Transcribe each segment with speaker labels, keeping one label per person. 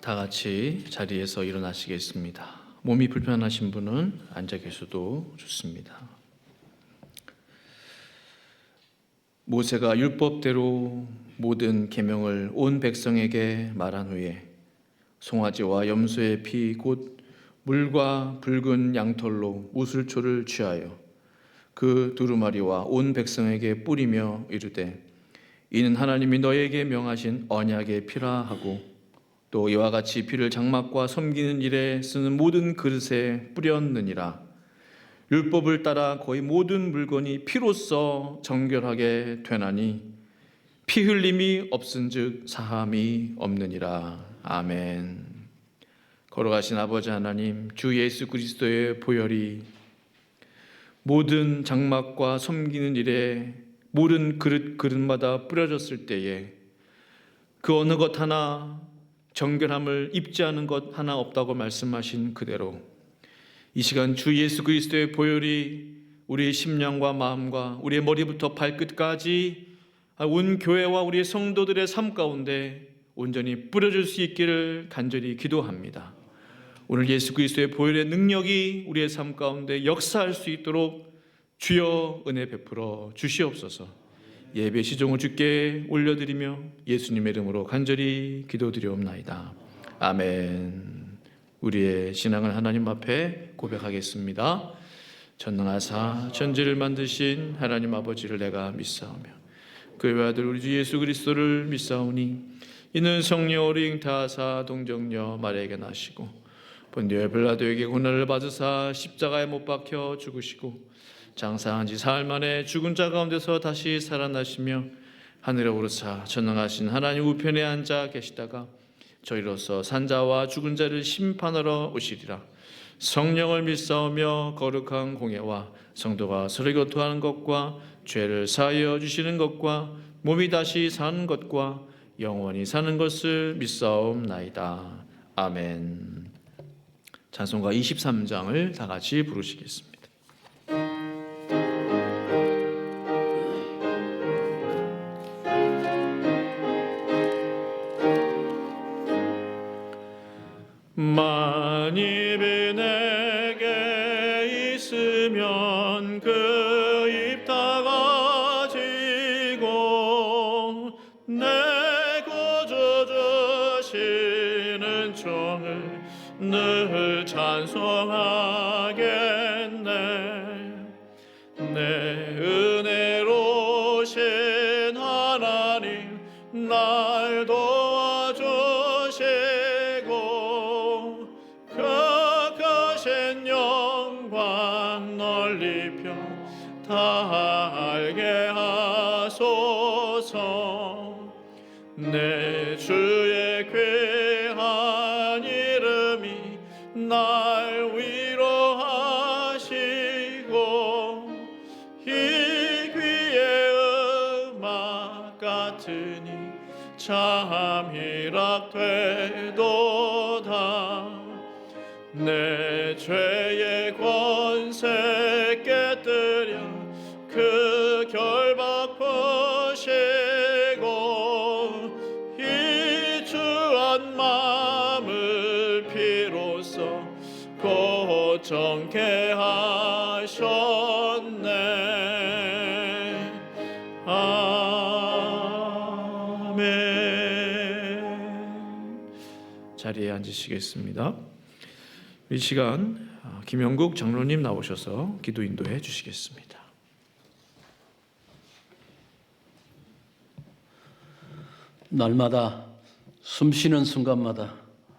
Speaker 1: 다 같이 자리에서 일어나시겠습니다. 몸이 불편하신 분은 앉아 계셔도 좋습니다. 모세가 율법대로 모든 계명을 온 백성에게 말한 후에 송아지와 염소의 피 곧 물과 붉은 양털로 우슬초를 취하여 그 두루마리와 온 백성에게 뿌리며 이르되 이는 하나님이 너에게 명하신 언약의 피라 하고 또 이와 같이 피를 장막과 섬기는 일에 쓰는 모든 그릇에 뿌렸느니라. 율법을 따라 거의 모든 물건이 피로써 정결하게 되나니 피 흘림이 없은즉 사함이 없느니라. 아멘. 걸어가신 아버지 하나님, 주 예수 그리스도의 보혈이 모든 장막과 섬기는 일에 모든 그릇마다 뿌려졌을 때에 그 어느 것 하나 정결함을 입지 않은 것 하나 없다고 말씀하신 그대로 이 시간 주 예수 그리스도의 보혈이 우리의 심령과 마음과 우리의 머리부터 발끝까지 온 교회와 우리의 성도들의 삶 가운데 온전히 뿌려질 수 있기를 간절히 기도합니다. 오늘 예수 그리스도의 보혈의 능력이 우리의 삶 가운데 역사할 수 있도록 주여 은혜 베풀어 주시옵소서. 예배 시종을 주께 올려드리며 예수님의 이름으로 간절히 기도드리옵나이다. 아멘. 우리의 신앙을 하나님 앞에 고백하겠습니다. 전능하사 천지를 만드신 하나님 아버지를 내가 믿사오며 그의 아들 우리 주 예수 그리스도를 믿사오니 이는 성령 어리 잉타하사 동정녀 마리아에게 나시고 본디오 빌라도에게 고난을 받으사 십자가에 못 박혀 죽으시고 장사한 지 사흘 만에 죽은 자 가운데서 다시 살아나시며 하늘에 오르사 전능하신 하나님 우편에 앉아 계시다가 저희로서 산자와 죽은 자를 심판하러 오시리라. 성령을 믿사오며 거룩한 공예와 성도가 서로 교통하는 것과 죄를 사하여 주시는 것과 몸이 다시 사는 것과 영원히 사는 것을 믿사옵나이다. 아멘. 찬송가 23장을 다 같이 부르시겠습니다. 만입이 내게 있으면 그 입 닫아지고 내 구주 주시는 종을 늘 찬송하겠네. 내 은혜로우신 하나님 날 도와주시고 그 크신 영광 널리 펴 다 알게 하소서. 내 주의 귀한 이름이 날 위로하시고 이 귀의 음악 같으니 참 희락되도다. 내 죄의 권세 깨뜨려 그 결박 푸시고 이 주한 마음을 피로써 고정케 하셨네. 아멘. 자리에 앉으시겠습니다. 이 시간 김영국 장로님 나오셔서 기도 인도해 주시겠습니다.
Speaker 2: 날마다 숨쉬는 순간마다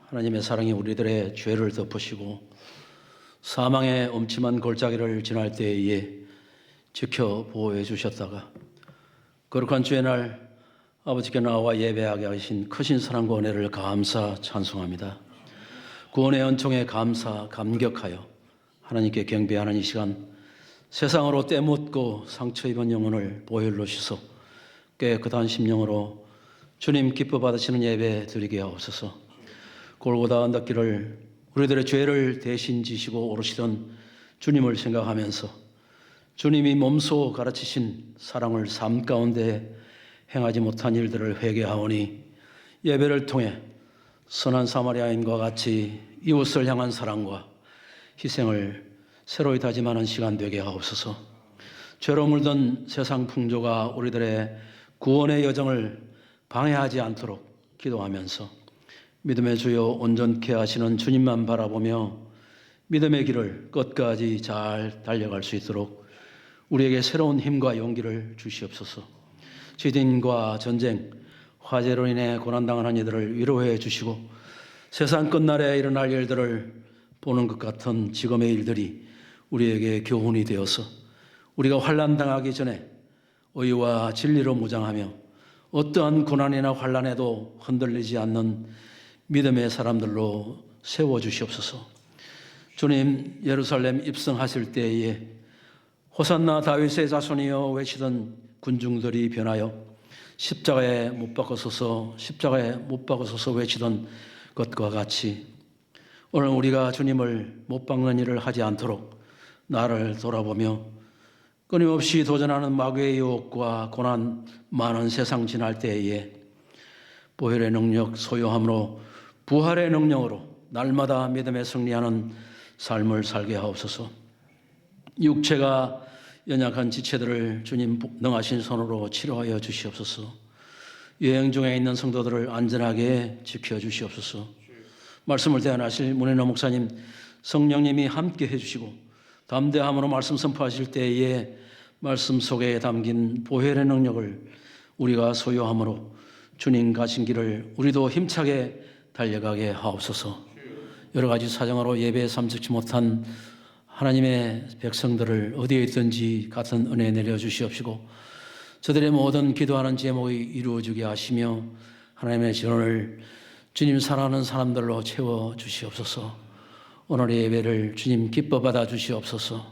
Speaker 2: 하나님의 사랑이 우리들의 죄를 덮으시고 사망의 엄침한 골짜기를 지날 때에 지켜 보호해 주셨다가 거룩한 주의 날 아버지께 나와 예배하게 하신 크신 사랑과 은혜를 감사 찬송합니다. 구원의恩총에 감사 감격하여 하나님께 경배하는 이 시간 세상으로 때묻고 상처 입은 영혼을 보혈로 씻어 깨끗한 심령으로 주님 기뻐 받으시는 예배 드리게 하옵소서. 골고다 언덕길을 우리들의 죄를 대신 지시고 오르시던 주님을 생각하면서 주님이 몸소 가르치신 사랑을 삶 가운데 행하지 못한 일들을 회개하오니 예배를 통해 선한 사마리아인과 같이 이웃을 향한 사랑과 희생을 새로이 다짐하는 시간 되게 하옵소서. 죄로 물든 세상 풍조가 우리들의 구원의 여정을 방해하지 않도록 기도하면서 믿음의 주여 온전케 하시는 주님만 바라보며 믿음의 길을 끝까지 잘 달려갈 수 있도록 우리에게 새로운 힘과 용기를 주시옵소서. 지진과 전쟁, 화재로 인해 고난당하는 이들을 위로해 주시고 세상 끝날에 일어날 일들을 보는 것 같은 지금의 일들이 우리에게 교훈이 되어서 우리가 환난당하기 전에 의와 진리로 무장하며 어떠한 고난이나 환난에도 흔들리지 않는 믿음의 사람들로 세워주시옵소서. 주님 예루살렘 입성하실 때에 호산나 다윗의 자손이여 외치던 군중들이 변하여 십자가에 못 박으소서 외치던 것과 같이 오늘 우리가 주님을 못 박는 일을 하지 않도록 나를 돌아보며 끊임없이 도전하는 마귀의 유혹과 고난 많은 세상 지날 때에 보혈의 능력 소유함으로 부활의 능력으로 날마다 믿음에 승리하는 삶을 살게 하옵소서. 육체가 연약한 지체들을 주님 능하신 손으로 치료하여 주시옵소서. 여행 중에 있는 성도들을 안전하게 지켜주시옵소서. 말씀을 대언하실 문현호 목사님, 성령님이 함께 해주시고 담대함으로 말씀 선포하실 때에 말씀 속에 담긴 보혈의 능력을 우리가 소유함으로 주님 가신 길을 우리도 힘차게 달려가게 하옵소서. 여러 가지 사정으로 예배에 참석치 못한 하나님의 백성들을 어디에 있든지 같은 은혜 내려주시옵시고 저들의 모든 기도하는 제목이 이루어지게 하시며 하나님의 지원을 주님 사랑하는 사람들로 채워주시옵소서. 오늘의 예배를 주님 기뻐 받아 주시옵소서.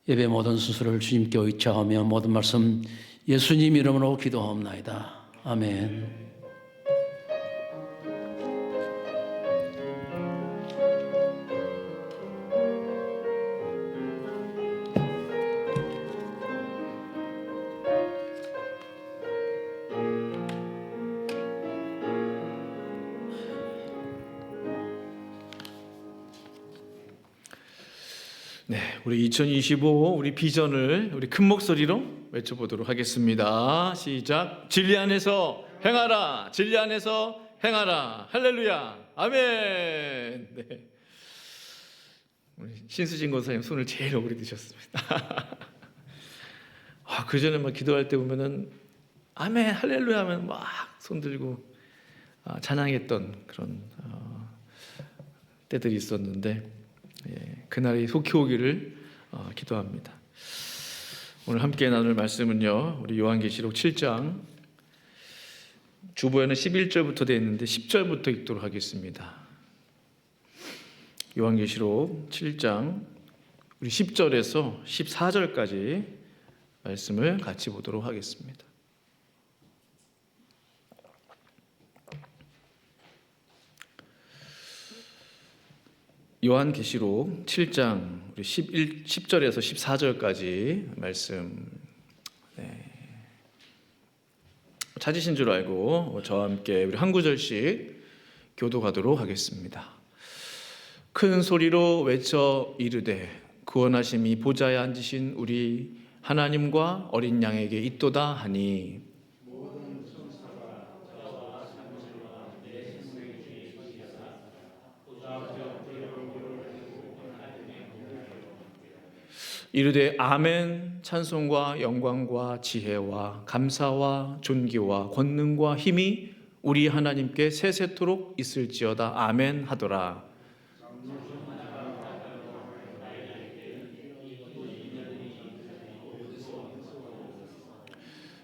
Speaker 2: 예배 모든 순서를 주님께 의지하며 모든 말씀 예수님 이름으로 기도하옵나이다. 아멘.
Speaker 1: 네, 우리 2025 우리 비전을 우리 큰 목소리로 외쳐보도록 하겠습니다. 시작. 진리 안에서 행하라. 진리 안에서 행하라. 할렐루야. 아멘. 네. 우리 신수진 권사님 손을 제일 오래 드셨습니다. 그 전에 막 기도할 때 보면은 아멘, 할렐루야 하면 막 손 들고 찬양했던 그런 때들이 있었는데. 그날이 속히 오기를 기도합니다. 오늘 함께 나눌 말씀은요, 우리 요한계시록 7장 주보에는 11절부터 되어 있는데 10절부터 읽도록 하겠습니다. 요한계시록 7장 우리 10절에서 14절까지 말씀을 같이 보도록 하겠습니다. 요한계시록 7장 우리 10절에서 14절까지 말씀 찾으신 줄 알고 저와 함께 우리 한 구절씩 교독하도록 하겠습니다. 큰 소리로 외쳐 이르되 구원하심이 보좌에 앉으신 우리 하나님과 어린 양에게 있도다 하니 이르되 아멘. 찬송과 영광과 지혜와 감사와 존귀와 권능과 힘이 우리 하나님께 세세토록 있을지어다. 아멘 하더라.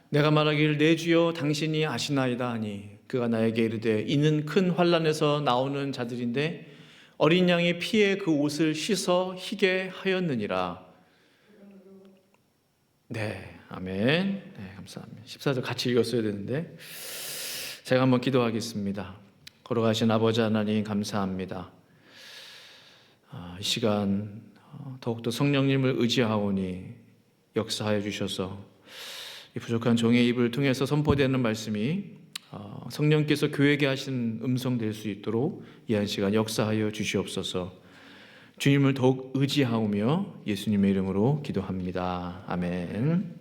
Speaker 1: 내가 말하기를 내 주여 당신이 아시나이다 하니 그가 나에게 이르되 이는 큰 환난에서 나오는 자들인데 어린 양의 피에 그 옷을 씻어 희게 하였느니라. 네, 아멘. 네, 감사합니다. 14절 같이 읽었어야 되는데 제가 한번 기도하겠습니다. 걸어가신 아버지 하나님 감사합니다. 이 시간 더욱더 성령님을 의지하오니 역사하여 주셔서 이 부족한 종의 입을 통해서 선포되는 말씀이 성령께서 교회에게 하신 음성 될 수 있도록 이 한 시간 역사하여 주시옵소서. 주님을 더욱 의지하오며 예수님의 이름으로 기도합니다. 아멘.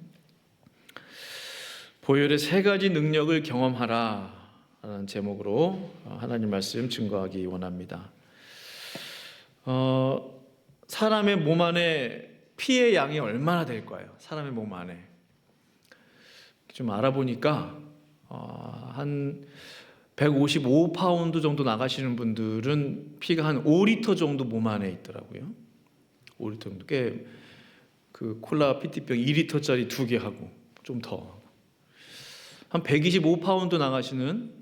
Speaker 1: 보혈의 세 가지 능력을 경험하라 라는 제목으로 하나님 말씀 증거하기 원합니다. 사람의 몸 안에 피의 양이 얼마나 될까요? 사람의 몸 안에 좀 알아보니까 한 155파운드 정도 나가시는 분들은 피가 한 5리터 정도 몸 안에 있더라고요. 5리터 정도. 꽤 그 콜라 PT병 2리터짜리 2개 하고 좀 더. 한 125파운드 나가시는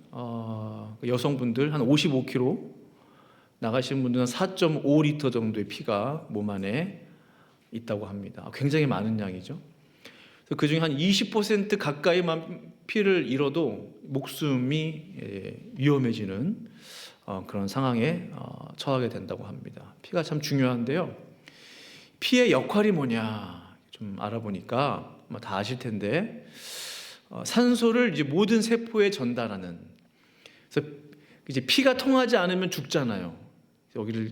Speaker 1: 여성분들 한 55kg 나가시는 분들은 4.5리터 정도의 피가 몸 안에 있다고 합니다. 굉장히 많은 양이죠. 그 중에 한 20% 가까이만 피를 잃어도 목숨이 위험해지는 그런 상황에 처하게 된다고 합니다. 피가 참 중요한데요. 피의 역할이 뭐냐 좀 알아보니까 아마 다 아실 텐데 산소를 이제 모든 세포에 전달하는. 그래서 이제 피가 통하지 않으면 죽잖아요. 여기를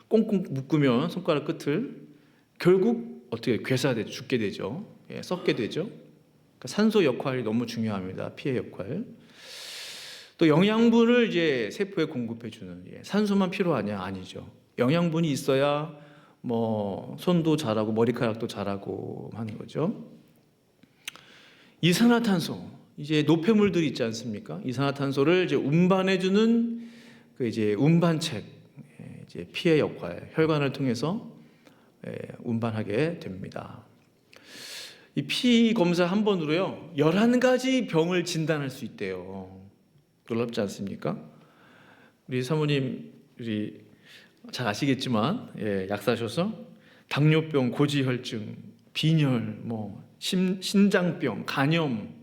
Speaker 1: 꽁꽁 묶으면 손가락 끝을 결국 어떻게 괴사되죠, 죽게 되죠. 썩게 되죠. 그러니까 산소 역할이 너무 중요합니다. 피의 역할. 또 영양분을 이제 세포에 공급해 주는. 산소만 필요하냐? 아니죠. 영양분이 있어야 뭐 손도 자라고 머리카락도 자라고 하는 거죠. 이산화탄소, 이제 노폐물들 있지 않습니까? 이산화탄소를 이제 운반해 주는 그 이제 운반책, 이제 피의 역할, 혈관을 통해서 운반하게 됩니다. 이 피 검사 한 번으로요 11가지 병을 진단할 수 있대요. 놀랍지 않습니까? 우리 사모님이 잘 아시겠지만 약사셔서 당뇨병, 고지혈증, 빈혈, 뭐 신장병, 간염,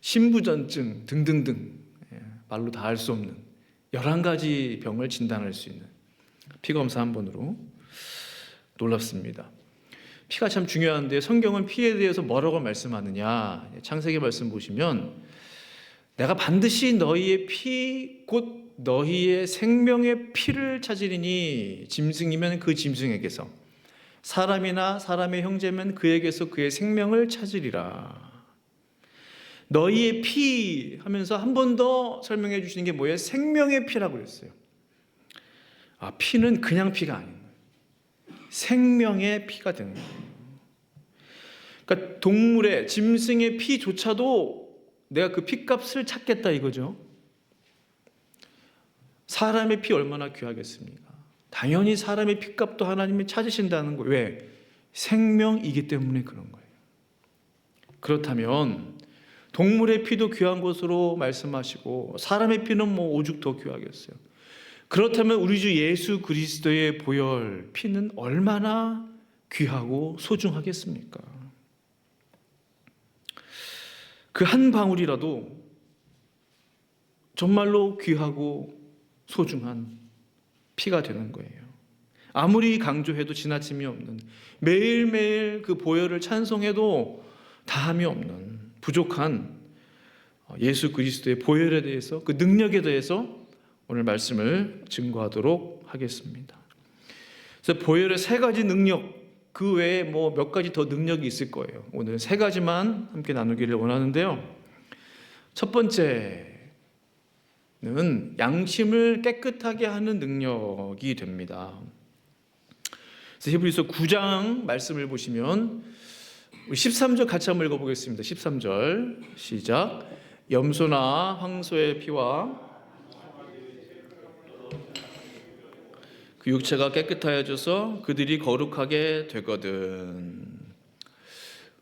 Speaker 1: 신부전증 등등등 말로 다 할 수 없는 11가지 병을 진단할 수 있는 피 검사 한 번으로. 놀랍습니다. 피가 참 중요한데 성경은 피에 대해서 뭐라고 말씀하느냐. 창세기 말씀 보시면 내가 반드시 너희의 피 곧 너희의 생명의 피를 찾으리니 짐승이면 그 짐승에게서 사람이나 사람의 형제면 그에게서 그의 생명을 찾으리라. 너희의 피 하면서 한 번 더 설명해 주시는 게 뭐예요? 생명의 피라고 그랬어요. 피는 그냥 피가 아닌 거예요. 생명의 피가 되는 거예요. 그러니까 동물의 짐승의 피조차도 내가 그 피값을 찾겠다 이거죠. 사람의 피 얼마나 귀하겠습니까? 당연히 사람의 피값도 하나님이 찾으신다는 거예요. 왜? 생명이기 때문에 그런 거예요. 그렇다면 동물의 피도 귀한 것으로 말씀하시고 사람의 피는 뭐 오죽 더 귀하겠어요. 그렇다면 우리 주 예수 그리스도의 보혈 피는 얼마나 귀하고 소중하겠습니까? 그 한 방울이라도 정말로 귀하고 소중한 피가 되는 거예요. 아무리 강조해도 지나침이 없는, 매일매일 그 보혈을 찬송해도 다함이 없는 부족한 예수 그리스도의 보혈에 대해서, 그 능력에 대해서 오늘 말씀을 증거하도록 하겠습니다. 그래서 보혈의 세 가지 능력, 그 외에 뭐 몇 가지 더 능력이 있을 거예요. 오늘 세 가지만 함께 나누기를 원하는데요. 첫 번째는 양심을 깨끗하게 하는 능력이 됩니다. 그래서 히브리서 9장 말씀을 보시면 13절 같이 한번 읽어보겠습니다. 13절 시작. 염소나 황소의 피와 그 육체가 깨끗하여져서 그들이 거룩하게 되거든.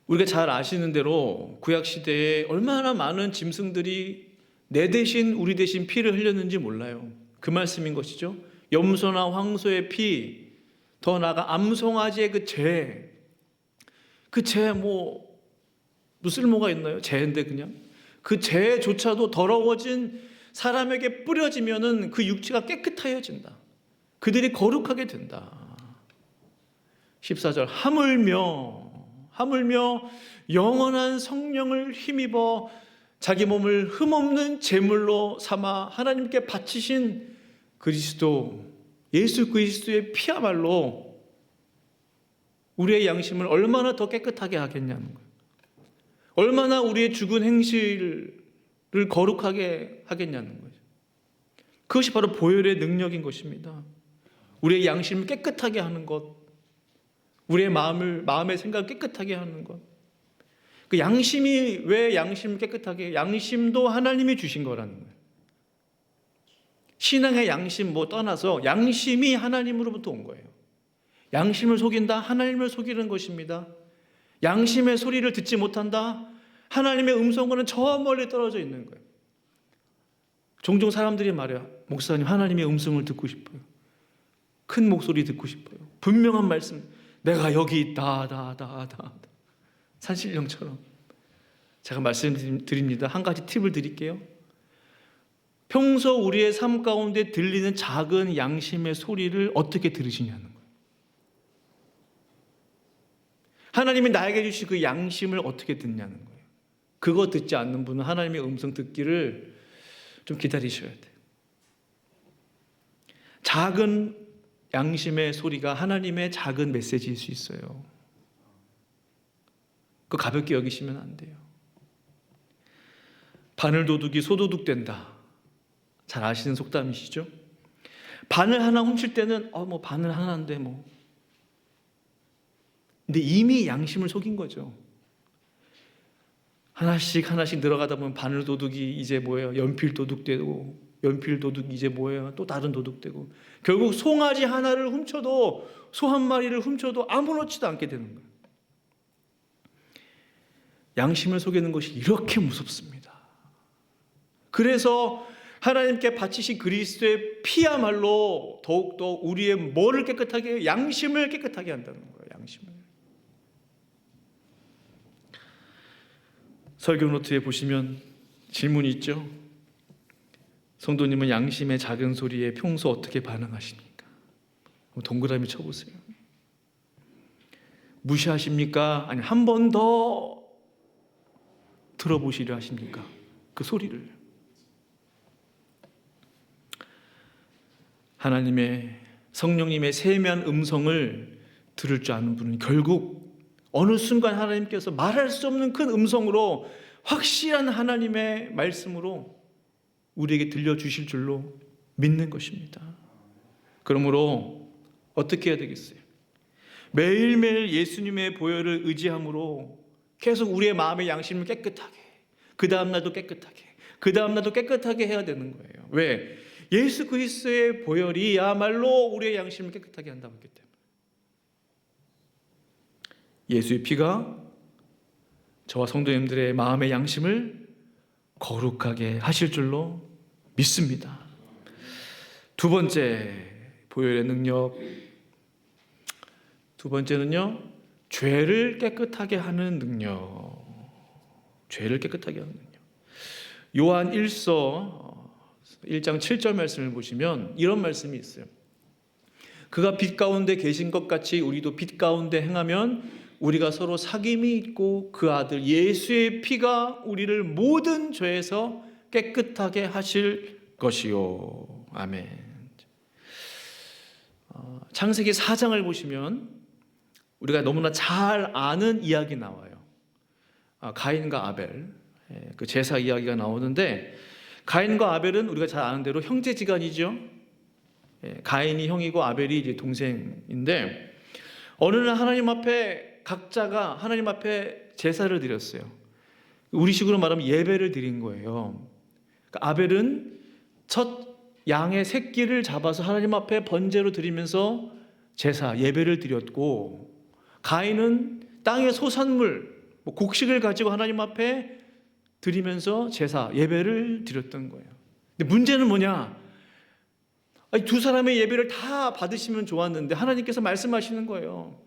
Speaker 1: 우리가 잘 아시는 대로 구약시대에 얼마나 많은 짐승들이 내 대신 우리 대신 피를 흘렸는지 몰라요. 그 말씀인 것이죠. 염소나 황소의 피, 더 나아가 암송아지의 그 재 뭐 쓸모가 있나요? 재인데 그냥 그 재조차도 더러워진 사람에게 뿌려지면은 그 육체가 깨끗하여진다. 그들이 거룩하게 된다. 14절 하물며 영원한 성령을 힘입어 자기 몸을 흠없는 제물로 삼아 하나님께 바치신 그리스도, 예수 그리스도의 피야말로 우리의 양심을 얼마나 더 깨끗하게 하겠냐는 거예요. 얼마나 우리의 죽은 행실을 거룩하게 하겠냐는 거죠. 그것이 바로 보혈의 능력인 것입니다. 우리의 양심을 깨끗하게 하는 것, 우리의 마음의 생각을 깨끗하게 하는 것. 그 양심이 왜 양심을 깨끗하게 해요? 양심도 하나님이 주신 거라는 거예요. 신앙의 양심 떠나서 양심이 하나님으로부터 온 거예요. 양심을 속인다? 하나님을 속이는 것입니다. 양심의 소리를 듣지 못한다? 하나님의 음성과는 저 멀리 떨어져 있는 거예요. 종종 사람들이 말해요. 목사님, 하나님의 음성을 듣고 싶어요. 큰 목소리 듣고 싶어요. 분명한 말씀, 내가 여기 있다. 산신령처럼. 제가 말씀드립니다. 한 가지 팁을 드릴게요. 평소 우리의 삶 가운데 들리는 작은 양심의 소리를 어떻게 들으시냐는 거예요. 하나님이 나에게 주신 그 양심을 어떻게 듣냐는 거예요. 그거 듣지 않는 분은 하나님의 음성 듣기를 좀 기다리셔야 돼요. 작은 양심의 소리가 하나님의 작은 메시지일 수 있어요. 그거 가볍게 여기시면 안 돼요. 바늘 도둑이 소도둑 된다. 잘 아시는 속담이시죠? 바늘 하나 훔칠 때는 바늘 하나인데 근데 이미 양심을 속인 거죠. 하나씩 늘어가다 보면 바늘 도둑이 이제 연필 도둑 되고, 연필 도둑이 이제 또 다른 도둑 되고, 결국 송아지 하나를 훔쳐도, 소 한 마리를 훔쳐도 아무렇지도 않게 되는 거예요. 양심을 속이는 것이 이렇게 무섭습니다. 그래서 하나님께 바치신 그리스도의 피야말로 더욱더 우리의 뭐를 깨끗하게 해요? 양심을 깨끗하게 한다는 거예요. 양심을. 설교 노트에 보시면 질문이 있죠. 성도님은 양심의 작은 소리에 평소 어떻게 반응하십니까? 동그라미 쳐보세요. 무시하십니까? 아니 한 번 더 들어보시려 하십니까? 그 소리를. 하나님의 성령님의 세미한 음성을 들을 줄 아는 분은 결국 어느 순간 하나님께서 말할 수 없는 큰 음성으로 확실한 하나님의 말씀으로 우리에게 들려주실 줄로 믿는 것입니다. 그러므로 어떻게 해야 되겠어요? 매일매일 예수님의 보혈을 의지함으로 계속 우리의 마음의 양심을 깨끗하게, 그 다음날도 깨끗하게, 그 다음날도 깨끗하게 해야 되는 거예요. 왜? 예수 그리스도의 보혈이야말로 우리의 양심을 깨끗하게 한다고 했기 때문에. 예수의 피가 저와 성도님들의 마음의 양심을 거룩하게 하실 줄로 믿습니다. 두 번째 보혈의 능력, 두 번째는요, 죄를 깨끗하게 하는 능력. 죄를 깨끗하게 하는 능력. 요한 1서 1장 7절 말씀을 보시면 이런 말씀이 있어요. 그가 빛 가운데 계신 것 같이 우리도 빛 가운데 행하면 우리가 서로 사귐이 있고 그 아들 예수의 피가 우리를 모든 죄에서 깨끗하게 하실 것이요. 아멘. 창세기 4장을 보시면 우리가 너무나 잘 아는 이야기 나와요. 가인과 아벨, 그 제사 이야기가 나오는데, 가인과 아벨은 우리가 잘 아는 대로 형제지간이죠. 가인이 형이고 아벨이 이제 동생인데, 어느 날 하나님 앞에 각자가 하나님 앞에 제사를 드렸어요. 우리식으로 말하면 예배를 드린 거예요. 그러니까 아벨은 첫 양의 새끼를 잡아서 하나님 앞에 번제로 드리면서 제사, 예배를 드렸고, 가인은 땅의 소산물, 곡식을 가지고 하나님 앞에 드리면서 제사, 예배를 드렸던 거예요. 근데 문제는 뭐냐? 두 사람의 예배를 다 받으시면 좋았는데 하나님께서 말씀하시는 거예요.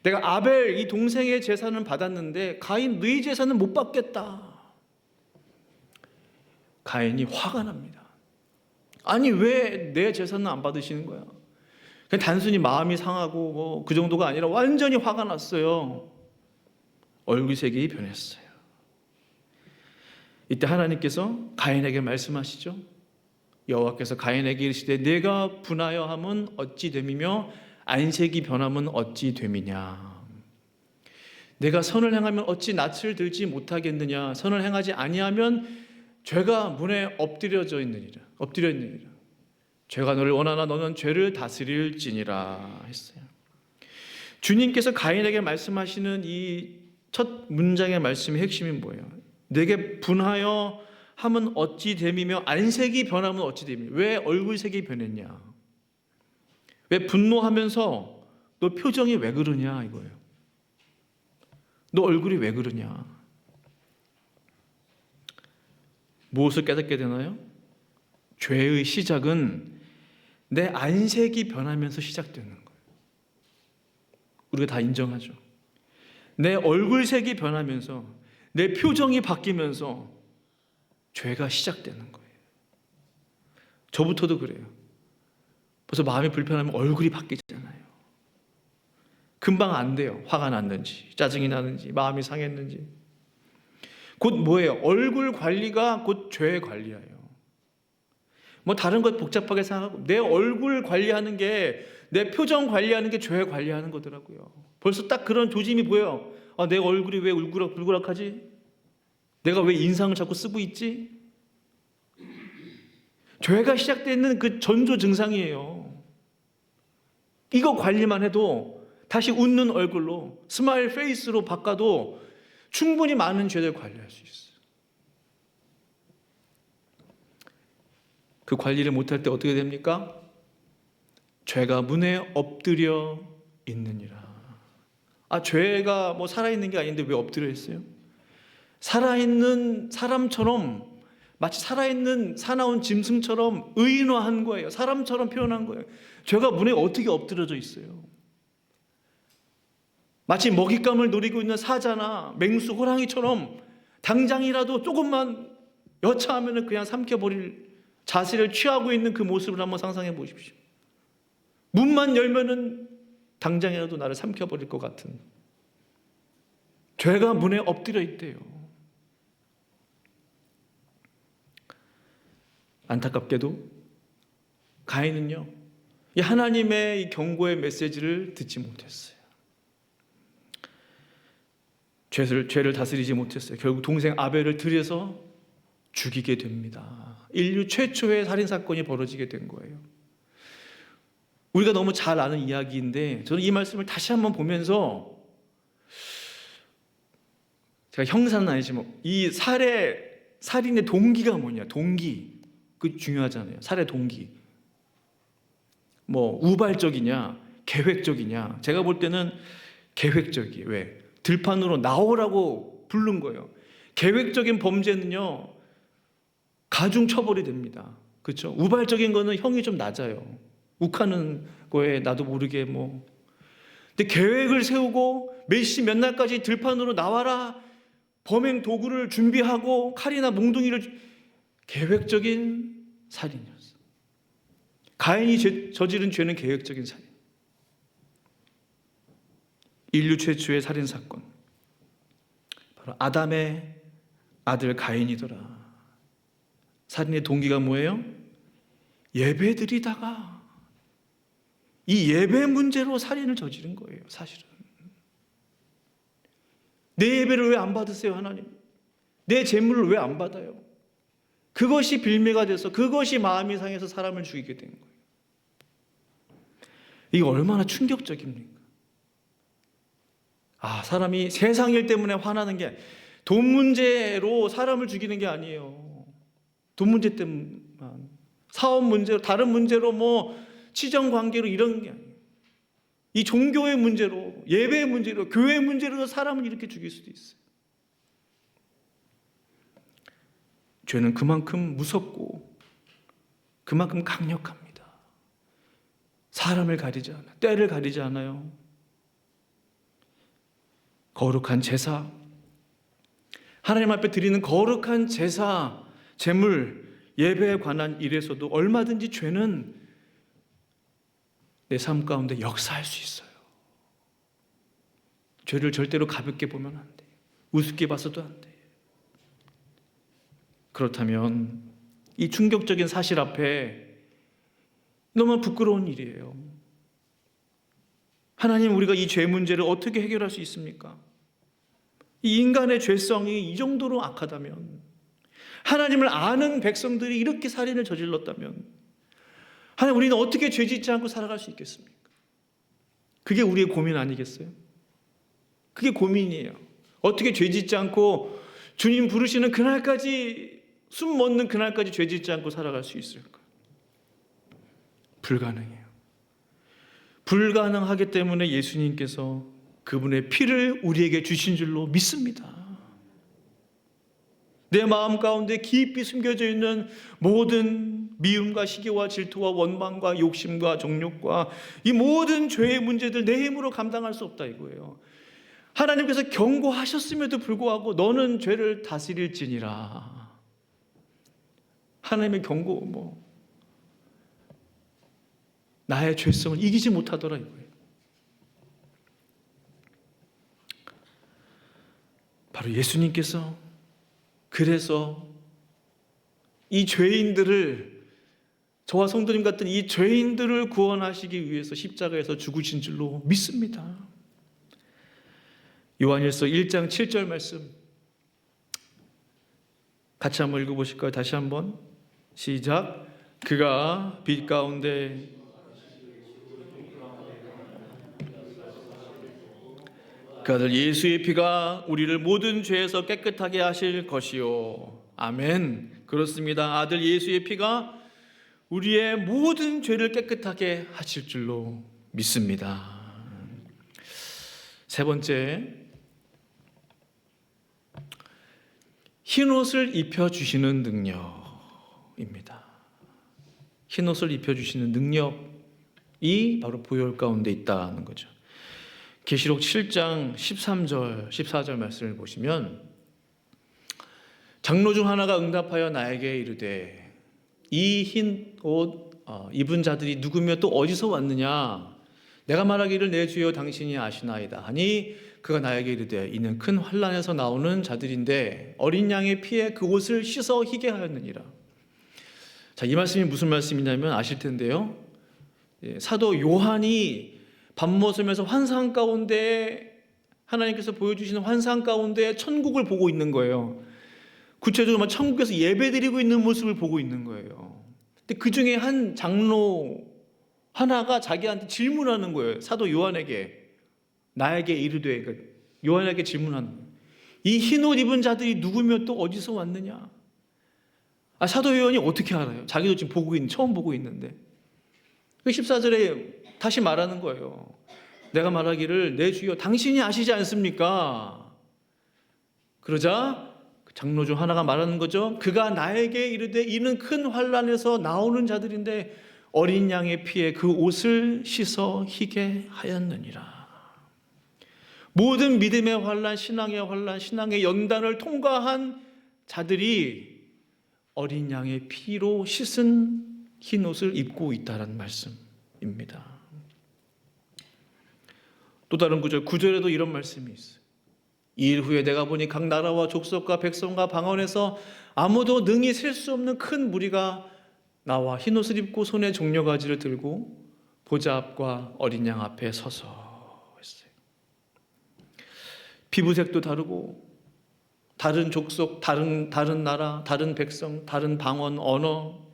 Speaker 1: 내가 아벨 이 동생의 제사는 받았는데 가인 너희 제사는 못 받겠다. 가인이 화가 납니다. 아니 왜 내 제사는 안 받으시는 거야? 그냥 단순히 마음이 상하고 그 정도가 아니라 완전히 화가 났어요. 얼굴색이 변했어요. 이때 하나님께서 가인에게 말씀하시죠. 여호와께서 가인에게 이르시되 내가 분하여 함은 어찌 됨이며 안색이 변함은 어찌 됨이냐. 내가 선을 행하면 어찌 낯을 들지 못하겠느냐. 선을 행하지 아니하면 죄가 문에 엎드려 있느니라. 죄가 너를 원하나 너는 죄를 다스릴지니라 했어요. 주님께서 가인에게 말씀하시는 이 첫 문장의 말씀의 핵심이 뭐예요? 내게 분하여 함은 어찌 됨이며 안색이 변하면 어찌 됨이며. 왜 얼굴색이 변했냐? 왜 분노하면서 너 표정이 왜 그러냐 이거예요. 너 얼굴이 왜 그러냐? 무엇을 깨닫게 되나요? 죄의 시작은 내 안색이 변하면서 시작되는 거예요. 우리가 다 인정하죠. 내 얼굴색이 변하면서 내 표정이 바뀌면서 죄가 시작되는 거예요. 저부터도 그래요. 벌써 마음이 불편하면 얼굴이 바뀌잖아요. 금방 안 돼요. 화가 났는지 짜증이 나는지 마음이 상했는지. 곧 뭐예요? 얼굴 관리가 곧 죄 관리예요. 뭐 다른 것 복잡하게 생각하고 내 얼굴 관리하는 게 내 표정 관리하는 게 죄 관리하는 거더라고요. 벌써 딱 그런 조짐이 보여요. 내 얼굴이 왜 울그락불그락하지? 내가 왜 인상을 자꾸 쓰고 있지? 죄가 시작되는 그 전조 증상이에요. 이거 관리만 해도 다시 웃는 얼굴로 스마일 페이스로 바꿔도 충분히 많은 죄를 관리할 수 있어요. 그 관리를 못할 때 어떻게 됩니까? 죄가 문에 엎드려 있느니라. 죄가 뭐 살아있는 게 아닌데 왜 엎드려 있어요? 살아있는 사람처럼, 마치 살아있는 사나운 짐승처럼 의인화한 거예요. 사람처럼 표현한 거예요. 죄가 문에 어떻게 엎드려져 있어요? 마치 먹잇감을 노리고 있는 사자나 맹수, 호랑이처럼 당장이라도 조금만 여차하면 그냥 삼켜버릴 자세를 취하고 있는 그 모습을 한번 상상해 보십시오. 문만 열면은 당장이라도 나를 삼켜버릴 것 같은. 죄가 문에 엎드려 있대요. 안타깝게도 가인은요, 이 하나님의 이 경고의 메시지를 듣지 못했어요. 죄를 다스리지 못했어요. 결국 동생 아벨을 들여서 죽이게 됩니다. 인류 최초의 살인사건이 벌어지게 된 거예요. 우리가 너무 잘 아는 이야기인데 저는 이 말씀을 다시 한번 보면서 제가 형사는 아니지만 이 살인의 동기가 뭐냐, 동기. 그 중요하잖아요. 살해 동기. 뭐 우발적이냐 계획적이냐. 제가 볼 때는 계획적이에요. 왜? 들판으로 나오라고 부른 거예요. 계획적인 범죄는요 가중 처벌이 됩니다. 그렇죠? 우발적인 거는 형이 좀 낮아요. 욱하는 거에 나도 모르게 뭐. 근데 계획을 세우고 몇 시 몇 날까지 들판으로 나와라. 범행 도구를 준비하고 칼이나 몽둥이를 계획적인 살인이었어. 가인이 저지른 죄는 계획적인 살인. 인류 최초의 살인 사건. 바로 아담의 아들 가인이더라. 살인의 동기가 뭐예요? 예배드리다가 이 예배 문제로 살인을 저지른 거예요. 사실은 내 예배를 왜 안 받으세요 하나님? 내 제물을 왜 안 받아요? 그것이 빌미가 돼서 그것이 마음이 상해서 사람을 죽이게 된 거예요. 이거 얼마나 충격적입니까? 사람이 세상 일 때문에 화나는 게 돈 문제로 사람을 죽이는 게 아니에요. 돈 문제 때문만, 사업 문제로, 다른 문제로 뭐 치정 관계로 이런 게 아니에요. 이 종교의 문제로, 예배의 문제로, 교회의 문제로 사람을 이렇게 죽일 수도 있어요. 죄는 그만큼 무섭고 그만큼 강력합니다. 사람을 가리지 않아요. 때를 가리지 않아요. 거룩한 제사, 하나님 앞에 드리는 거룩한 제사, 제물, 예배에 관한 일에서도 얼마든지 죄는 내 삶 가운데 역사할 수 있어요. 죄를 절대로 가볍게 보면 안 돼요. 우습게 봐서도 안 돼요. 그렇다면 이 충격적인 사실 앞에 너무 부끄러운 일이에요. 하나님, 우리가 이 죄 문제를 어떻게 해결할 수 있습니까? 이 인간의 죄성이 이 정도로 악하다면, 하나님을 아는 백성들이 이렇게 살인을 저질렀다면, 하나님, 우리는 어떻게 죄 짓지 않고 살아갈 수 있겠습니까? 그게 우리의 고민 아니겠어요? 그게 고민이에요. 어떻게 죄 짓지 않고 주님 부르시는 그날까지, 숨 멎는 그날까지 죄 짓지 않고 살아갈 수 있을까? 불가능해요. 불가능하기 때문에 예수님께서 그분의 피를 우리에게 주신 줄로 믿습니다. 내 마음 가운데 깊이 숨겨져 있는 모든 미움과 시기와 질투와 원망과 욕심과 정욕과 이 모든 죄의 문제들 내 힘으로 감당할 수 없다 이거예요. 하나님께서 경고하셨음에도 불구하고 너는 죄를 다스릴지니라. 하나님의 경고, 나의 죄성을 이기지 못하더라 이거예요. 바로 예수님께서 그래서 이 죄인들을, 저와 성도님 같은 이 죄인들을 구원하시기 위해서 십자가에서 죽으신 줄로 믿습니다. 요한일서 1장 7절 말씀 같이 한번 읽어보실까요? 다시 한번 시작. 그가 빛 가운데 그 아들 예수의 피가 우리를 모든 죄에서 깨끗하게 하실 것이요. 아멘. 그렇습니다. 아들 예수의 피가 우리의 모든 죄를 깨끗하게 하실 줄로 믿습니다. 세 번째, 흰옷을 입혀주시는 능력입니다. 흰옷을 입혀주시는 능력이 바로 보혈 가운데 있다는 거죠. 계시록 7장 13절 14절 말씀을 보시면 장로 중 하나가 응답하여 나에게 이르되 이 흰 옷 입은 자들이 누구며 또 어디서 왔느냐? 내가 말하기를 내 주여 당신이 아시나이다 하니 그가 나에게 이르되 이는 큰 환난에서 나오는 자들인데 어린 양의 피에 그 옷을 씻어 희게 하였느니라. 자, 이 말씀이 무슨 말씀이냐면 아실 텐데요. 사도 요한이 밤모섬에서 환상 가운데, 하나님께서 보여주시는 환상 가운데 천국을 보고 있는 거예요. 구체적으로 천국에서 예배드리고 있는 모습을 보고 있는 거예요. 근데 그 중에 한 장로 하나가 자기한테 질문하는 거예요. 사도 요한에게, 나에게 이르되, 그러니까 요한에게 질문하는 거예요. 이 흰옷 입은 자들이 누구며 또 어디서 왔느냐? 사도 요한이 어떻게 알아요? 자기도 지금 처음 보고 있는데. 14절에 다시 말하는 거예요. 내가 말하기를 내 주여 당신이 아시지 않습니까? 그러자 장로 중 하나가 말하는 거죠. 그가 나에게 이르되 이는 큰 환난에서 나오는 자들인데 어린 양의 피에 그 옷을 씻어 희게 하였느니라. 모든 믿음의 환난, 신앙의 환난, 신앙의 연단을 통과한 자들이 어린 양의 피로 씻은 흰 옷을 입고 있다는 말씀입니다. 또 다른 구절, 9절에도 이런 말씀이 있어요. 이 일 후에 내가 보니 각 나라와 족속과 백성과 방언에서 아무도 능히 셀 수 없는 큰 무리가 나와 흰옷을 입고 손에 종려가지를 들고 보좌 앞과 어린 양 앞에 서서 했어요. 피부색도 다르고 다른 족속, 다른 나라, 다른 백성, 다른 방언, 언어,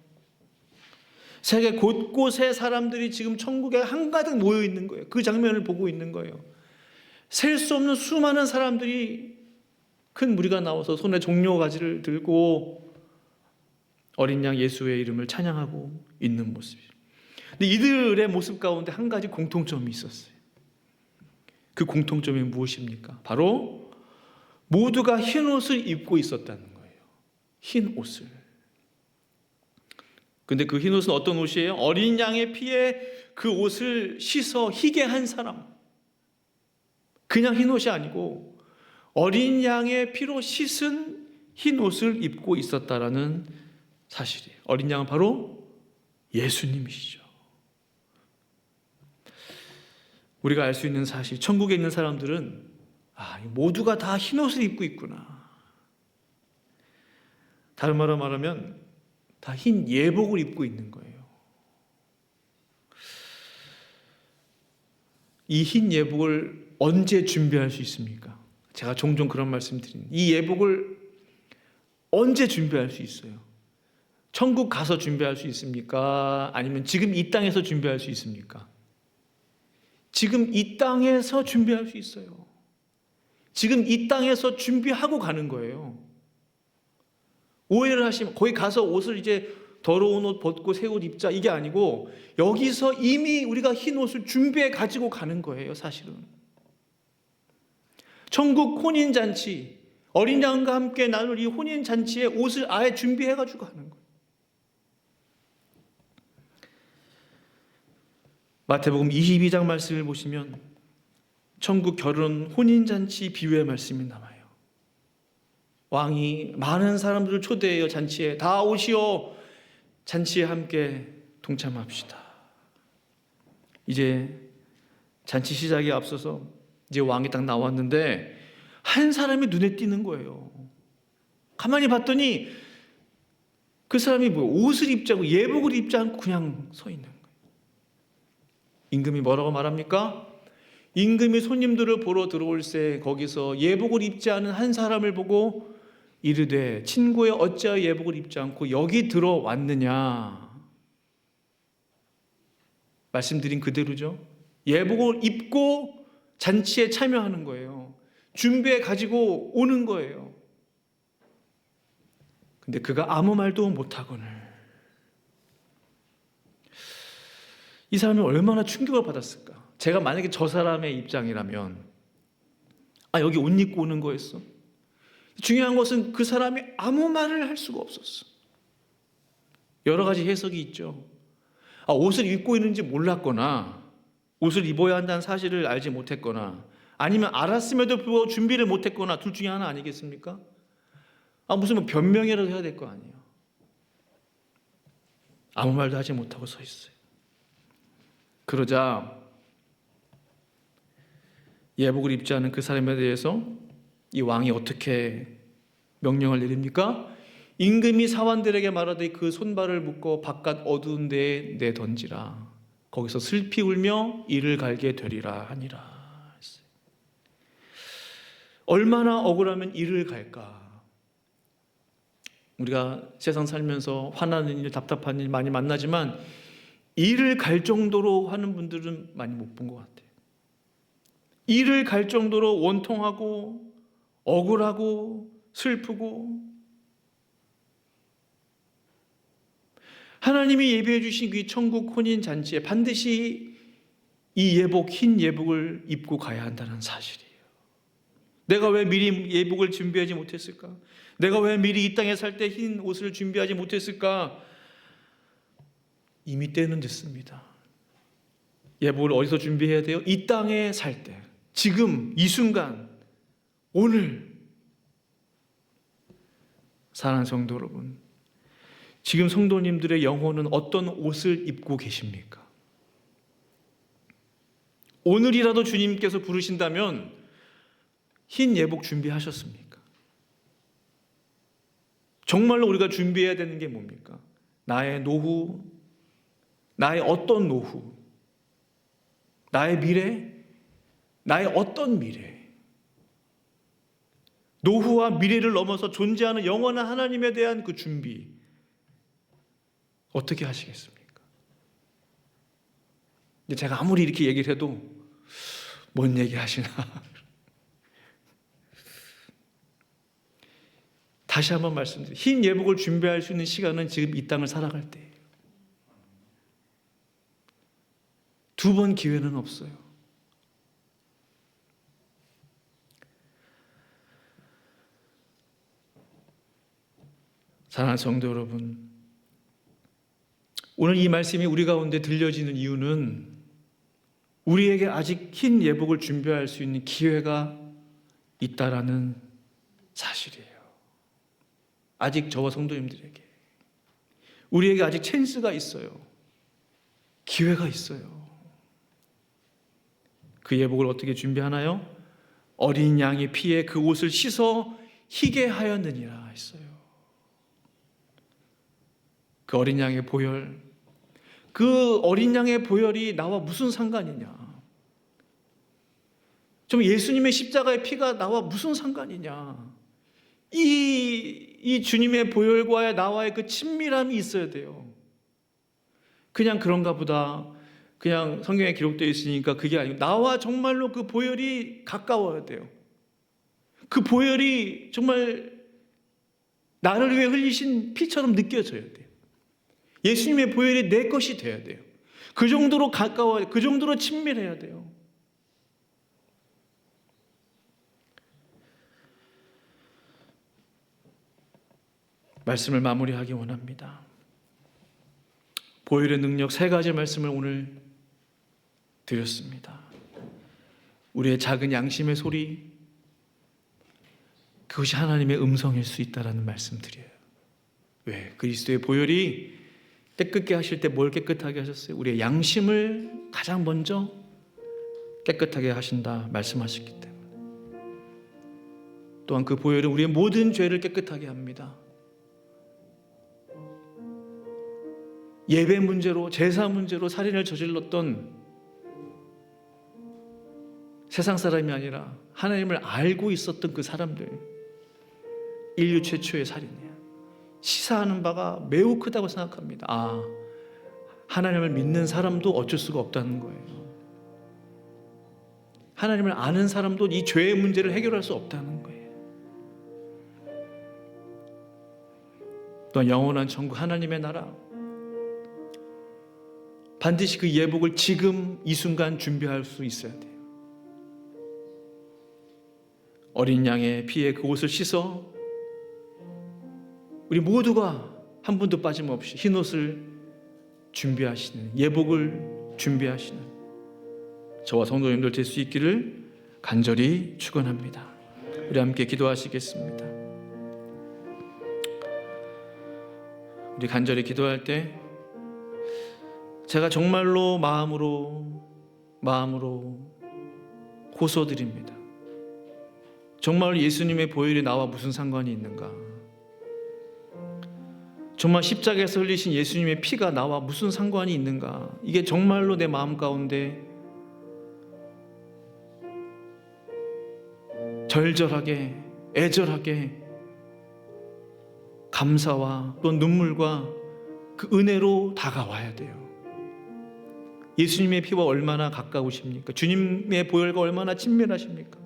Speaker 1: 세계 곳곳에 사람들이 지금 천국에 한가득 모여 있는 거예요. 그 장면을 보고 있는 거예요. 셀 수 없는 수많은 사람들이, 큰 무리가 나와서 손에 종려가지를 들고 어린 양 예수의 이름을 찬양하고 있는 모습이에요. 근데 이들의 모습 가운데 한 가지 공통점이 있었어요. 그 공통점이 무엇입니까? 바로 모두가 흰 옷을 입고 있었다는 거예요. 흰 옷을. 근데 그 흰 옷은 어떤 옷이에요? 어린 양의 피에 그 옷을 씻어 희게 한 사람. 그냥 흰 옷이 아니고 어린 양의 피로 씻은 흰 옷을 입고 있었다라는 사실이에요. 어린 양은 바로 예수님이시죠. 우리가 알 수 있는 사실, 천국에 있는 사람들은 모두가 다 흰 옷을 입고 있구나. 다른 말로 말하면 다 흰 예복을 입고 있는 거예요. 이 흰 예복을 언제 준비할 수 있습니까? 제가 종종 그런 말씀 드립니다. 이 예복을 언제 준비할 수 있어요? 천국 가서 준비할 수 있습니까? 아니면 지금 이 땅에서 준비할 수 있습니까? 지금 이 땅에서 준비할 수 있어요. 지금 이 땅에서 준비하고 가는 거예요. 오해를 하시면 거기 가서 옷을 이제 더러운 옷 벗고 새 옷 입자 이게 아니고 여기서 이미 우리가 흰 옷을 준비해 가지고 가는 거예요. 사실은 천국 혼인잔치, 어린 양과 함께 나눌 이 혼인잔치에 옷을 아예 준비해 가지고 가는 거예요. 마태복음 22장 말씀을 보시면 천국 결혼 혼인잔치 비유의 말씀이 나와요. 왕이 많은 사람들을 초대해요. 잔치에 다 오시오. 잔치에 함께 동참합시다. 이제 잔치 시작에 앞서서 이제 왕이 딱 나왔는데 한 사람이 눈에 띄는 거예요. 가만히 봤더니 그 사람이 옷을 입지 않고 예복을 입지 않고 그냥 서 있는 거예요. 임금이 뭐라고 말합니까? 임금이 손님들을 보러 들어올 새 거기서 예복을 입지 않은 한 사람을 보고 이르되 친구여 어찌하여 예복을 입지 않고 여기 들어왔느냐. 말씀드린 그대로죠. 예복을 입고 잔치에 참여하는 거예요. 준비해 가지고 오는 거예요. 근데 그가 아무 말도 못하거늘 이 사람이 얼마나 충격을 받았을까. 제가 만약에 저 사람의 입장이라면 여기 옷 입고 오는 거였어. 중요한 것은 그 사람이 아무 말을 할 수가 없었어. 여러 가지 해석이 있죠. 옷을 입고 있는지 몰랐거나 옷을 입어야 한다는 사실을 알지 못했거나 아니면 알았음에도 불구하고 준비를 못했거나 둘 중에 하나 아니겠습니까? 무슨 변명이라도 해야 될 거 아니에요. 아무 말도 하지 못하고 서 있어요. 그러자 예복을 입지 않은 그 사람에 대해서 이 왕이 어떻게 명령을 내립니까? 임금이 사환들에게 말하되 그 손발을 묶어 바깥 어두운 데에 내던지라. 거기서 슬피 울며 이를 갈게 되리라 하니라. 얼마나 억울하면 이를 갈까? 우리가 세상 살면서 화나는 일, 답답한 일 많이 만나지만 이를 갈 정도로 하는 분들은 많이 못 본 것 같아요. 이를 갈 정도로 원통하고 억울하고 슬프고 하나님이 예비해 주신 그 천국 혼인 잔치에 반드시 이 예복, 흰 예복을 입고 가야 한다는 사실이에요. 내가 왜 미리 예복을 준비하지 못했을까? 내가 왜 미리 이 땅에 살 때 흰 옷을 준비하지 못했을까? 이미 때는 됐습니다. 예복을 어디서 준비해야 돼요? 이 땅에 살 때, 지금 이 순간, 오늘. 사랑하는 성도 여러분, 지금 성도님들의 영혼은 어떤 옷을 입고 계십니까? 오늘이라도 주님께서 부르신다면 흰 예복 준비하셨습니까? 정말로 우리가 준비해야 되는 게 뭡니까? 나의 노후, 나의 어떤 노후, 나의 미래, 나의 어떤 미래, 노후와 미래를 넘어서 존재하는 영원한 하나님에 대한 그 준비 어떻게 하시겠습니까? 제가 아무리 이렇게 얘기를 해도 뭔 얘기 하시나. 다시 한번 말씀드려요. 흰 예복을 준비할 수 있는 시간은 지금 이 땅을 살아갈 때예요. 두 번 기회는 없어요. 사랑하는 성도 여러분, 오늘 이 말씀이 우리 가운데 들려지는 이유는 우리에게 아직 흰 예복을 준비할 수 있는 기회가 있다라는 사실이에요. 아직 저와 성도님들에게 우리에게 아직 찬스가 있어요. 기회가 있어요. 그 예복을 어떻게 준비하나요? 어린 양의 피에 그 옷을 씻어 희게 하였느니라 했어요. 그 어린 양의 보혈, 그 어린 양의 보혈이 나와 무슨 상관이냐? 좀 예수님의 십자가의 피가 나와 무슨 상관이냐? 이 주님의 보혈과 나와의 그 친밀함이 있어야 돼요. 그냥 그런가 보다, 그냥 성경에 기록되어 있으니까 그게 아니고 나와 정말로 그 보혈이 가까워야 돼요. 그 보혈이 정말 나를 위해 흘리신 피처럼 느껴져야 돼요. 예수님의 보혈이 내 것이 돼야 돼요. 그 정도로 가까워야, 그 정도로 친밀해야 돼요. 말씀을 마무리하기 원합니다. 보혈의 능력 3가지 말씀을 오늘 드렸습니다. 우리의 작은 양심의 소리, 그것이 하나님의 음성일 수 있다라는 말씀 드려요. 왜? 그리스도의 보혈이 깨끗게 하실 때 뭘 깨끗하게 하셨어요? 우리의 양심을 가장 먼저 깨끗하게 하신다 말씀하셨기 때문에. 또한 그 보혈은 우리의 모든 죄를 깨끗하게 합니다. 예배 문제로, 제사 문제로 살인을 저질렀던 세상 사람이 아니라 하나님을 알고 있었던 그 사람들, 인류 최초의 살인이에요. 시사하는 바가 매우 크다고 생각합니다. 하나님을 믿는 사람도 어쩔 수가 없다는 거예요. 하나님을 아는 사람도 이 죄의 문제를 해결할 수 없다는 거예요. 또한 영원한 천국, 하나님의 나라, 반드시 그 예복을 지금 이 순간 준비할 수 있어야 돼요. 어린 양의 피에 그곳을 씻어 우리 모두가 한 분도 빠짐없이 흰옷을 준비하시는, 예복을 준비하시는 저와 성도님들 될 수 있기를 간절히 축원합니다. 우리 함께 기도하시겠습니다. 우리 간절히 기도할 때 제가 정말로 마음으로 호소드립니다. 정말 예수님의 보혈이 나와 무슨 상관이 있는가? 정말 십자가에서 흘리신 예수님의 피가 나와 무슨 상관이 있는가? 이게 정말로 내 마음 가운데 절절하게, 애절하게 감사와 또 눈물과 그 은혜로 다가와야 돼요. 예수님의 피와 얼마나 가까우십니까? 주님의 보혈과 얼마나 친밀하십니까?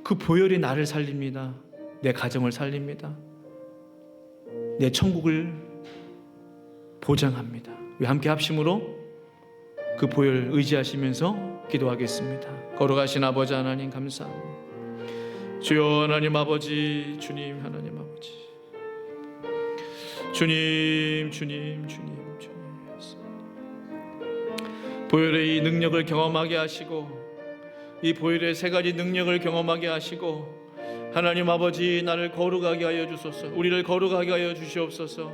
Speaker 1: 그 보혈이 나를 살립니다. 내 가정을 살립니다. 내 천국을 보장합니다. 우리 함께 합심으로 그 보혈 의지하시면서 기도하겠습니다. 거룩하신 아버지 하나님 감사합니다. 주여 하나님 아버지, 주님 하나님 아버지, 주님 보혈의 이 능력을 경험하게 하시고, 이 보혈의 3가지 능력을 경험하게 하시고, 하나님 아버지 나를 거룩하게 하여 주소서. 우리를 거룩하게 하여 주시옵소서.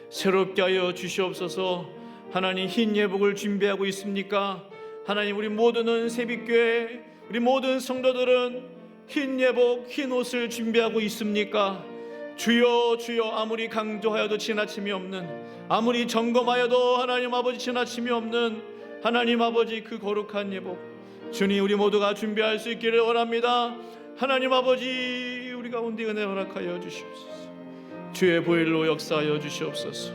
Speaker 1: 새롭게 하여 주시옵소서. 하나님, 흰 예복을 준비하고 있습니까? 하나님, 우리 모두는 새빛교회, 우리 모든 성도들은 흰 예복, 흰 옷을 준비하고 있습니까? 주여 주여, 아무리 강조하여도 지나침이 없는, 아무리 점검하여도 하나님 아버지 지나침이 없는 하나님 아버지 그 거룩한 예복, 주님 우리 모두가 준비할 수 있기를 원합니다. 하나님 아버지, 우리 가운데 은혜 허락하여 주시옵소서. 주의 보혈로 역사하여 주시옵소서.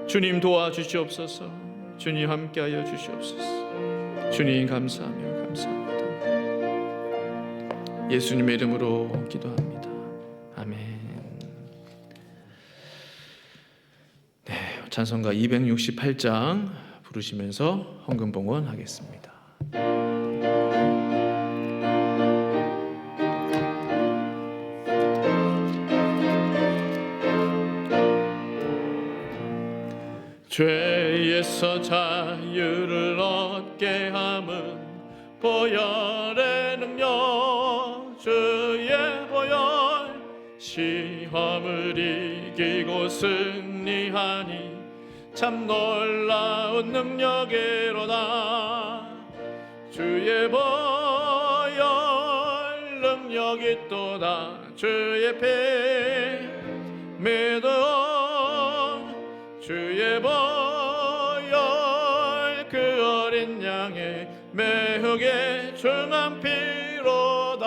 Speaker 1: 주님 도와주시옵소서. 주님 함께하여 주시옵소서. 주님 감사합니다. 예수님의 이름으로 기도합니다. 아멘. 네, 찬송가 268장 부르시면서 헌금봉헌 하겠습니다. 죄에서 자유를 얻게 함은 보혈의 능력, 주의 보혈, 시험을 이기고 승리하니 참 놀라운 능력이로다. 주의 보혈 능력이 또다. 주의 피 믿어 주의 보혈 그 어린 양의 매혹의 중한 피로다.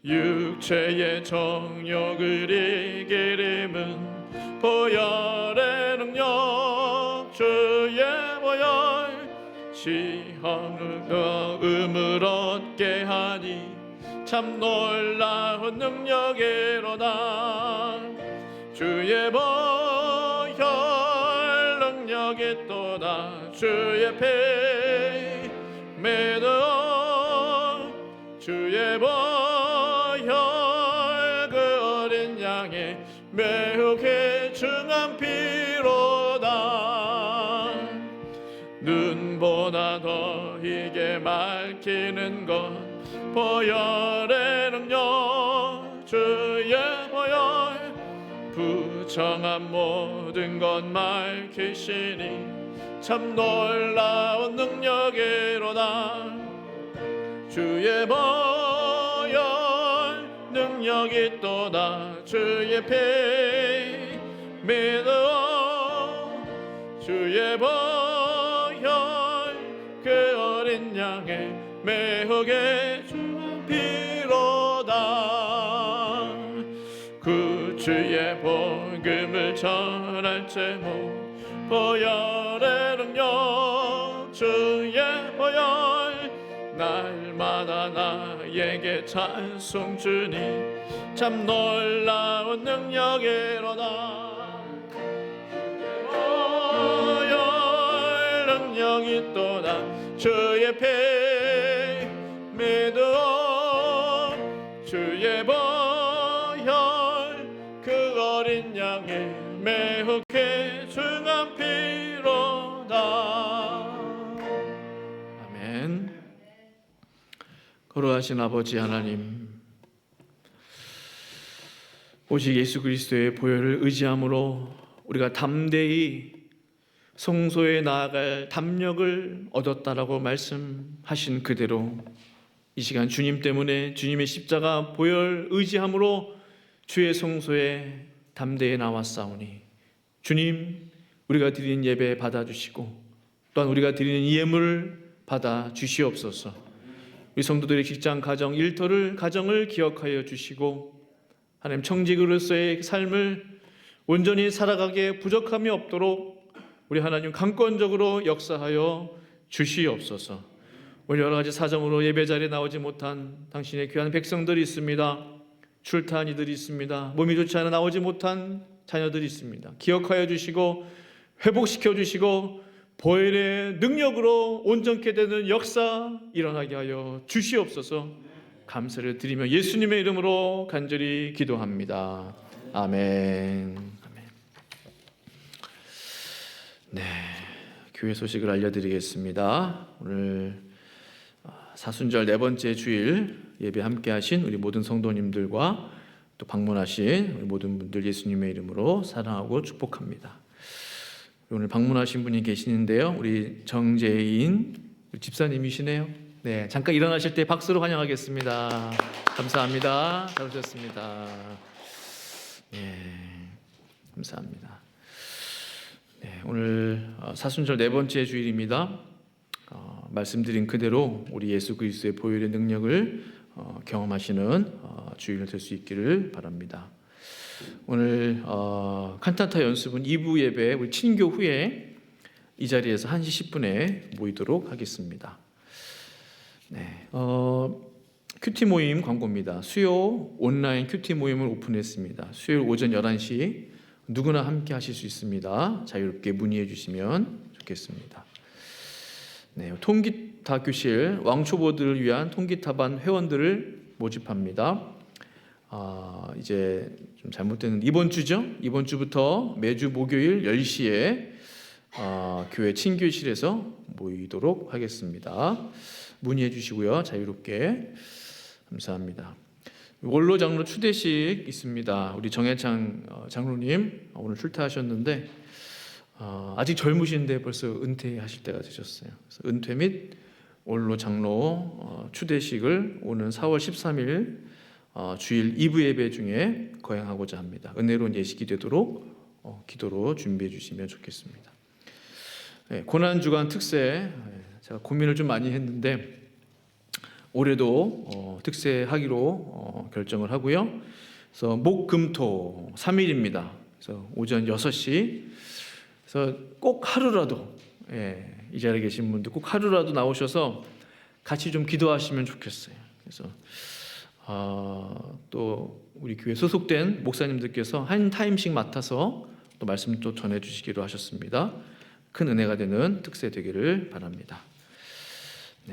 Speaker 1: 육체의 정욕을 이기림은 보혈의 능력 주의 보혈 시험을 얻게 하니 참 놀라운 능력이로다. 주의 보혈 능력이 또다. 주의 피 믿어 주의 보혈 그 어린 양의 매혹의 중한 피로다. 눈보다 더 이게 밝히는 것 보혈의 능력 주의 보혈 부정한 모든 것 밝히시니 참 놀라운 능력이로다. 주의 보혈 능력이 또다. 주의 피 믿어 주의 보혈 그 어린 양의 매혹의 중한 피로다. 그 주의 복음을 전할 제목 보혈의 능력 주의 보혈 날마다 나에게 찬송 주니 참 놀라운 능력이로다. 보혈 능력이 또다. 주의 피 믿어 주의 보혈 그 어린 양의 매혹의 중한 피로다. 아멘. 거룩하신 아버지 하나님, 오직 예수 그리스도의 보혈을 의지함으로 우리가 담대히 성소에 나아갈 담력을 얻었다라고 말씀하신 그대로 이 시간 주님 때문에 주님의 십자가 보혈 의지함으로 주의 성소에 담대히 나왔사오니 주님, 우리가 드리는 예배 받아주시고 또한 우리가 드리는 이 예물을 받아주시옵소서. 우리 성도들의 직장, 가정, 일터를 가정을 기억하여 주시고 하나님 청직으로서의 삶을 온전히 살아가기에 부족함이 없도록 우리 하나님 강권적으로 역사하여 주시옵소서. 오늘 여러 가지 사정으로 예배 자리에 나오지 못한 당신의 귀한 백성들이 있습니다. 출타한 이들이 있습니다. 몸이 좋지 않아 나오지 못한 자녀들이 있습니다. 기억하여 주시고 회복시켜 주시고 보혈의 능력으로 온전케 되는 역사 일어나게 하여 주시옵소서. 감사를 드리며 예수님의 이름으로 간절히 기도합니다. 아멘. 네, 교회 소식을 알려드리겠습니다. 오늘 사순절 네 번째 주일 예배 함께하신 우리 모든 성도님들과 또 방문하신 우리 모든 분들 예수님의 이름으로 사랑하고 축복합니다. 오늘 방문하신 분이 계시는데요, 우리 정재인 집사님이시네요. 네, 잠깐 일어나실 때 박수로 환영하겠습니다. 감사합니다. 잘 오셨습니다. 네, 감사합니다. 네, 오늘 사순절 네 번째 주일입니다. 말씀드린 그대로 우리 예수 그리스도의 보혈의 능력을 경험하시는 주일 될 수 있기를 바랍니다. 오늘 칸타타 연습은 2부 예배 우리 친교 후에 이 자리에서 1시 10분에 모이도록 하겠습니다. 네, 큐티 모임 광고입니다. 수요 온라인 큐티 모임을 오픈했습니다. 수요일 오전 11시 누구나 함께 하실 수 있습니다. 자유롭게 문의해 주시면 좋겠습니다. 네, 통기타 교실 왕초보들을 위한 통기타반 회원들을 모집합니다. 이제 좀 잘못됐는데 이번 주죠? 이번 주부터 매주 목요일 10시에 교회 친교실에서 모이도록 하겠습니다. 문의해 주시고요. 자유롭게. 감사합니다. 원로 장로 추대식 있습니다. 우리 정혜창 장로님 오늘 출타하셨는데 아직 젊으신데 벌써 은퇴하실 때가 되셨어요. 그래서 은퇴 및 원로 장로 추대식을 오는 4월 13일 주일 2부 예배 중에 거행하고자 합니다. 은혜로운 예식이 되도록 기도로 준비해 주시면 좋겠습니다. 고난주간 특세, 제가 고민을 좀 많이 했는데 올해도 특세하기로 결정을 하고요. 그래서 목, 금, 토 3일입니다. 그래서 오전 6시. 그래서 꼭 하루라도 이 자리에 계신 분들 꼭 하루라도 나오셔서 같이 좀 기도하시면 좋겠어요. 그래서 또 우리 교회 소속된 목사님들께서 한 타임씩 맡아서 또 말씀 또 전해주시기로 하셨습니다. 큰 은혜가 되는 특세 되기를 바랍니다.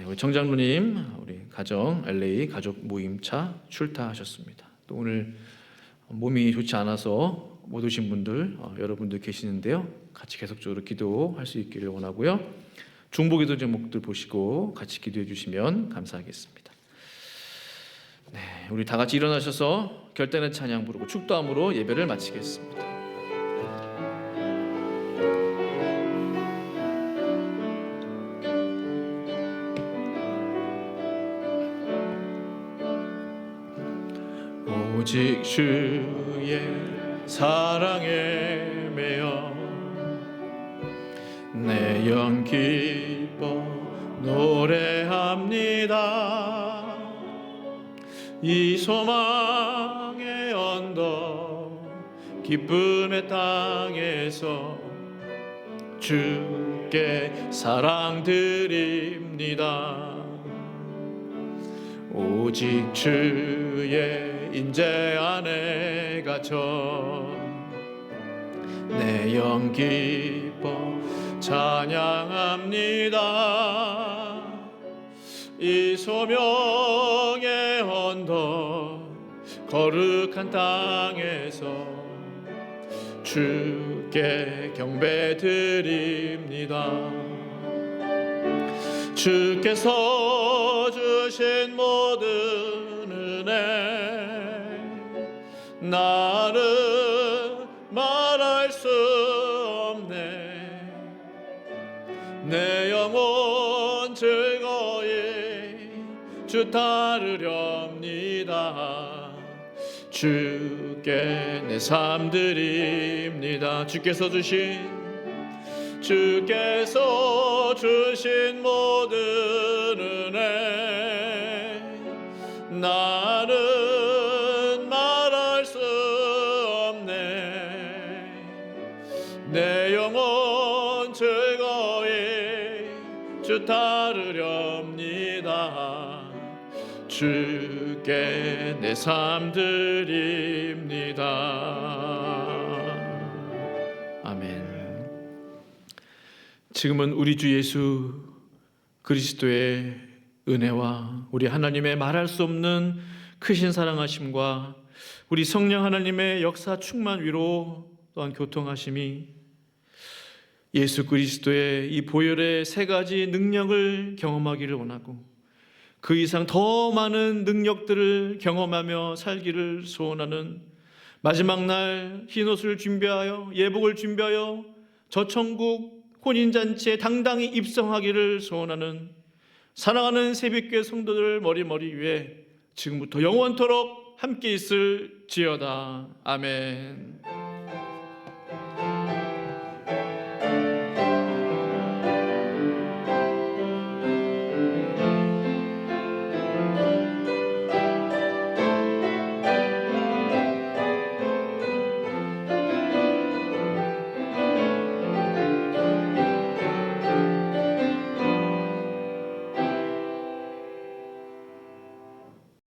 Speaker 1: 우리 정장로님, 우리 가정 LA 가족 모임차 출타하셨습니다. 또 오늘 몸이 좋지 않아서 못 오신 분들 여러분들 계시는데요. 같이 계속적으로 기도할 수 있기를 원하고요. 중보기도 제목들 보시고 같이 기도해 주시면 감사하겠습니다. 우리 다 같이 일어나셔서 결단의 찬양 부르고 축도함으로 예배를 마치겠습니다. 오직 주의 사랑에 매여 내 영 기뻐 노래합니다. 이 소망의 언덕 기쁨의 땅에서 주께 사랑 드립니다. 오직 주의 인재 안에 갇혀 내 영 기뻐 찬양합니다. 이 소명의 언덕 거룩한 땅에서 주께 경배 드립니다. 주께서 주신 모든 은혜 나는 말할 수 없네. 내 영혼 즐거이 주 따르렵니다. 주께 내 삶 드립니다. 주께서 주신 모든 은혜 나는 말할 수 없네. 내 영혼 즐거이 주 따르렵니다. 주께 내 삶 드립니다. 아멘. 지금은 우리 주 예수 그리스도의 은혜와 우리 하나님의 말할 수 없는 크신 사랑하심과 우리 성령 하나님의 역사 충만 위로 또한 교통하심이 예수 그리스도의 이 보혈의 세 가지 능력을 경험하기를 원하고 그 이상 더 많은 능력들을 경험하며 살기를 소원하는 마지막 날 흰옷을 준비하여 예복을 준비하여 저 천국 혼인잔치에 당당히 입성하기를 소원하는 사랑하는 새벽교회 성도들 머리 위에 지금부터 영원토록 함께 있을지어다. 아멘.